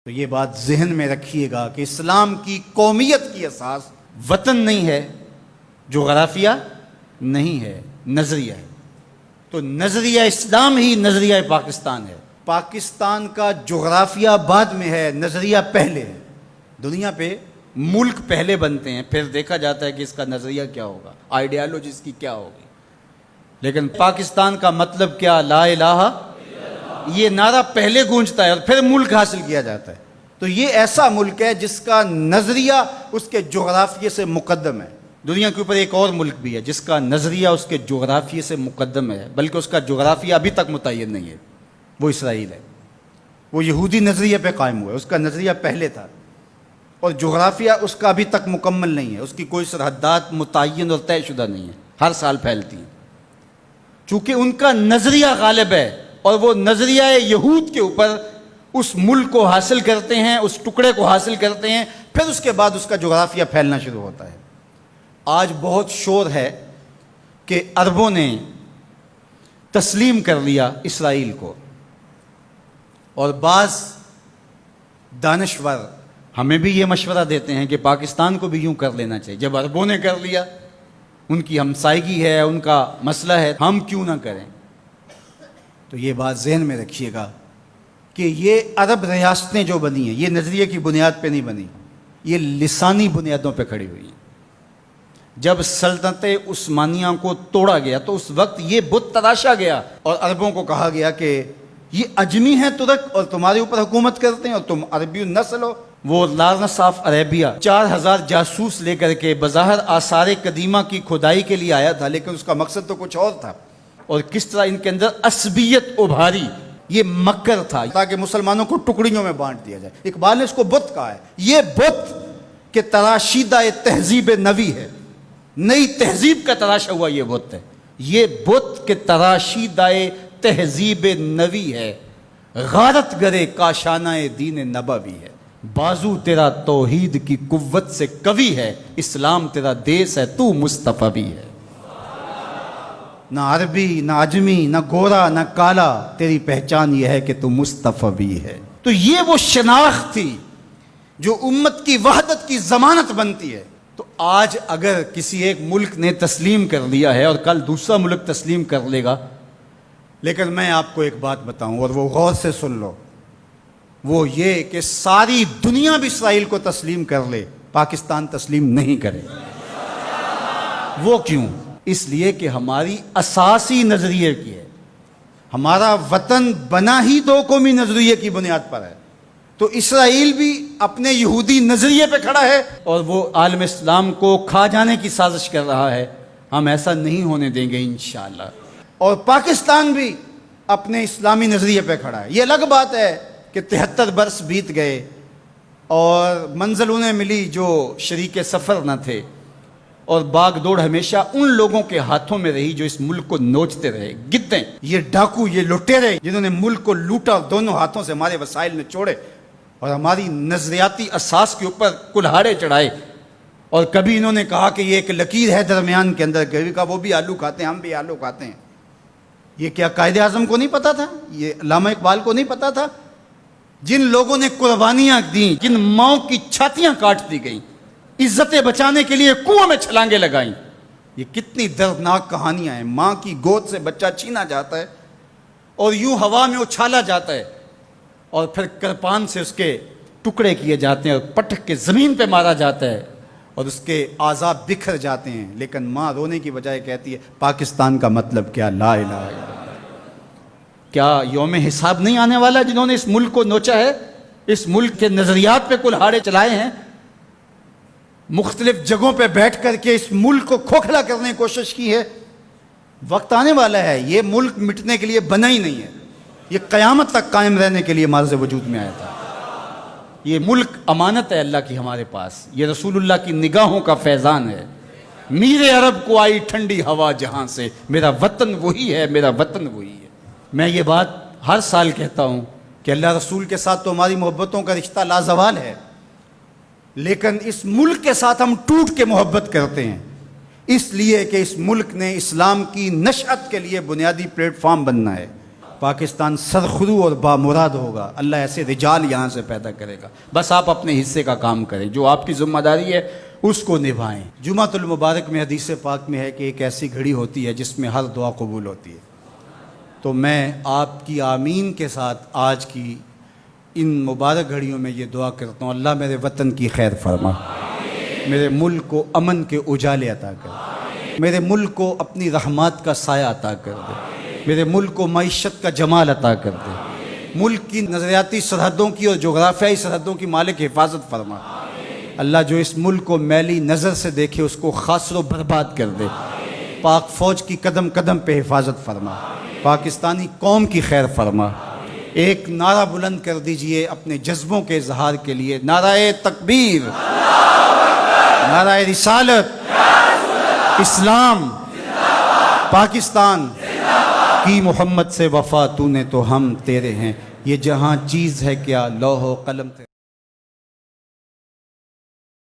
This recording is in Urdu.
تو یہ بات ذہن میں رکھیے گا کہ اسلام کی قومیت کی اساس وطن نہیں ہے، جغرافیہ نہیں ہے، نظریہ ہے۔ تو نظریہ اسلام ہی نظریہ پاکستان ہے۔ پاکستان کا جغرافیہ بعد میں ہے، نظریہ پہلے ہے۔ دنیا پہ ملک پہلے بنتے ہیں، پھر دیکھا جاتا ہے کہ اس کا نظریہ کیا ہوگا، آئیڈیالوجی اس کی کیا ہوگی۔ لیکن پاکستان کا مطلب کیا؟ لا الہ، یہ نعرہ پہلے گونجتا ہے اور پھر ملک حاصل کیا جاتا ہے۔ تو یہ ایسا ملک ہے جس کا نظریہ اس کے جغرافیے سے مقدم ہے۔ دنیا کے اوپر ایک اور ملک بھی ہے جس کا نظریہ اس کے جغرافیے سے مقدم ہے، بلکہ اس کا جغرافیہ ابھی تک متعین نہیں ہے، وہ اسرائیل ہے۔ وہ یہودی نظریے پہ قائم ہوا ہے، اس کا نظریہ پہلے تھا اور جغرافیہ اس کا ابھی تک مکمل نہیں ہے، اس کی کوئی سرحدات متعین اور طے شدہ نہیں ہے، ہر سال پھیلتی ہیں۔ چونکہ ان کا نظریہ غالب ہے اور وہ نظریہ یہود کے اوپر اس ملک کو حاصل کرتے ہیں، اس ٹکڑے کو حاصل کرتے ہیں، پھر اس کے بعد اس کا جغرافیہ پھیلنا شروع ہوتا ہے۔ آج بہت شور ہے کہ عربوں نے تسلیم کر لیا اسرائیل کو، اور بعض دانشور ہمیں بھی یہ مشورہ دیتے ہیں کہ پاکستان کو بھی یوں کر لینا چاہیے۔ جب عربوں نے کر لیا، ان کی ہمسائیگی ہے، ان کا مسئلہ ہے، ہم کیوں نہ کریں؟ تو یہ بات ذہن میں رکھیے گا کہ یہ عرب ریاستیں جو بنی ہیں، یہ نظریے کی بنیاد پہ نہیں بنی، یہ لسانی بنیادوں پہ کھڑی ہوئی ہیں۔ جب سلطنت عثمانیہ کو توڑا گیا تو اس وقت یہ بت تراشا گیا اور عربوں کو کہا گیا کہ یہ اجمی ہیں ترک اور تمہارے اوپر حکومت کرتے ہیں اور تم عربی نسل ہو۔ وہ لارنس آف عربیہ 4000 جاسوس لے کر کے بظاہر آثار قدیمہ کی کھدائی کے لیے آیا تھا، لیکن اس کا مقصد تو کچھ اور تھا، اور کس طرح ان کے اندر عصبیت ابھاری، یہ مکر تھا تاکہ مسلمانوں کو ٹکڑیوں میں بانٹ دیا جائے۔ اقبال نے اس کو بت کہا ہے۔ یہ بت کہ تراشیدہ تہذیب نوی ہے، نئی تہذیب کا تراشا ہوا یہ بت ہے۔ یہ بت کہ تراشیدہ تہذیب نوی ہے، غارت گرے کاشانہ دین نبوی ہے۔ بازو تیرا توحید کی قوت سے قوی ہے، اسلام تیرا دیس ہے، تو مصطفی ہے۔ نہ عربی، نہ عجمی، نہ گورا، نہ کالا، تیری پہچان یہ ہے کہ تو مصطفی ہے۔ تو یہ وہ شناخت تھی جو امت کی وحدت کی ضمانت بنتی ہے۔ تو آج اگر کسی ایک ملک نے تسلیم کر لیا ہے اور کل دوسرا ملک تسلیم کر لے گا، لیکن میں آپ کو ایک بات بتاؤں اور وہ غور سے سن لو، وہ یہ کہ ساری دنیا بھی اسرائیل کو تسلیم کر لے، پاکستان تسلیم نہیں کرے۔ وہ کیوں؟ اس لیے کہ ہماری اساسی نظریے کی ہے، ہمارا وطن بنا ہی دو قومی نظریے کی بنیاد پر ہے۔ تو اسرائیل بھی اپنے یہودی نظریے پہ کھڑا ہے اور وہ عالم اسلام کو کھا جانے کی سازش کر رہا ہے۔ ہم ایسا نہیں ہونے دیں گے انشاءاللہ۔ اور پاکستان بھی اپنے اسلامی نظریے پہ کھڑا ہے۔ یہ الگ بات ہے کہ 73 برس بیت گئے اور منزل انہیں ملی جو شریک سفر نہ تھے، اور باغ دوڑ ہمیشہ ان لوگوں کے ہاتھوں میں رہی جو اس ملک کو نوچتے رہے۔ گدیں، یہ ڈاکو، یہ لٹیرے جنہوں نے ملک کو لوٹا، دونوں ہاتھوں سے ہمارے وسائل میں چھوڑے اور ہماری نظریاتی اساس کے اوپر کلہاڑے چڑھائے۔ اور کبھی انہوں نے کہا کہ یہ ایک لکیر ہے درمیان کے اندر، کبھی کہا وہ بھی آلو کھاتے ہیں، ہم بھی آلو کھاتے ہیں۔ یہ کیا قائد اعظم کو نہیں پتا تھا؟ یہ علامہ اقبال کو نہیں پتا تھا؟ جن لوگوں نے قربانیاں دیں، جن ماؤں کی چھاتیاں کاٹ دی گئیں، عزتیں بچانے کے لیے کنویں میں چھلانگیں لگائیں، یہ کتنی دردناک کہانیاں ہیں۔ ماں کی گود سے بچہ چھینا جاتا ہے اور یوں ہوا میں اچھالا جاتا ہے اور پھر کرپان سے اس کے ٹکڑے کیے جاتے ہیں اور پٹک کے زمین پہ مارا جاتا ہے اور اس کے اعضاء بکھر جاتے ہیں، لیکن ماں رونے کی بجائے کہتی ہے پاکستان کا مطلب کیا؟ لا الہ الا اللہ۔ کیا یوم حساب نہیں آنے والا جنہوں نے اس ملک کو نوچا ہے، اس ملک کے نظریات پہ کلہاڑے چلائے ہیں، مختلف جگہوں پہ بیٹھ کر کے اس ملک کو کھوکھلا کرنے کی کوشش کی ہے؟ وقت آنے والا ہے، یہ ملک مٹنے کے لیے بنا ہی نہیں ہے، یہ قیامت تک قائم رہنے کے لیے معرض وجود میں آیا تھا۔ یہ ملک امانت ہے اللہ کی ہمارے پاس، یہ رسول اللہ کی نگاہوں کا فیضان ہے۔ میرے عرب کو آئی ٹھنڈی ہوا جہاں سے، میرا وطن وہی ہے، میرا وطن وہی ہے۔ میں یہ بات ہر سال کہتا ہوں کہ اللہ رسول کے ساتھ تو ہماری محبتوں کا رشتہ لازوال ہے، لیکن اس ملک کے ساتھ ہم ٹوٹ کے محبت کرتے ہیں، اس لیے کہ اس ملک نے اسلام کی نشأت کے لیے بنیادی پلیٹ فارم بننا ہے۔ پاکستان سرخرو اور بامراد ہوگا، اللہ ایسے رجال یہاں سے پیدا کرے گا۔ بس آپ اپنے حصے کا کام کریں، جو آپ کی ذمہ داری ہے اس کو نبھائیں۔ جمعۃ المبارک میں حدیث پاک میں ہے کہ ایک ایسی گھڑی ہوتی ہے جس میں ہر دعا قبول ہوتی ہے۔ تو میں آپ کی آمین کے ساتھ آج کی ان مبارک گھڑیوں میں یہ دعا کرتا ہوں، اللہ میرے وطن کی خیر فرما، میرے ملک کو امن کے اجالے عطا کر دے، میرے ملک کو اپنی رحمات کا سایہ عطا کر دے، میرے ملک کو معیشت کا جمال عطا کر دے، ملک کی نظریاتی سرحدوں کی اور جغرافیائی سرحدوں کی مالک حفاظت فرما۔ اللہ جو اس ملک کو میلی نظر سے دیکھے اس کو خاصر و برباد کر دے۔ پاک فوج کی قدم قدم پہ حفاظت فرما، پاکستانی قوم کی خیر فرما۔ ایک نعرہ بلند کر دیجئے اپنے جذبوں کے اظہار کے لیے، نعرہ تکبیر، نعرہ رسالت، اسلام، پاکستان کی محمد سے وفا، تو نے تو ہم تیرے ہیں، یہ جہاں چیز ہے کیا لوح و قلم تھے۔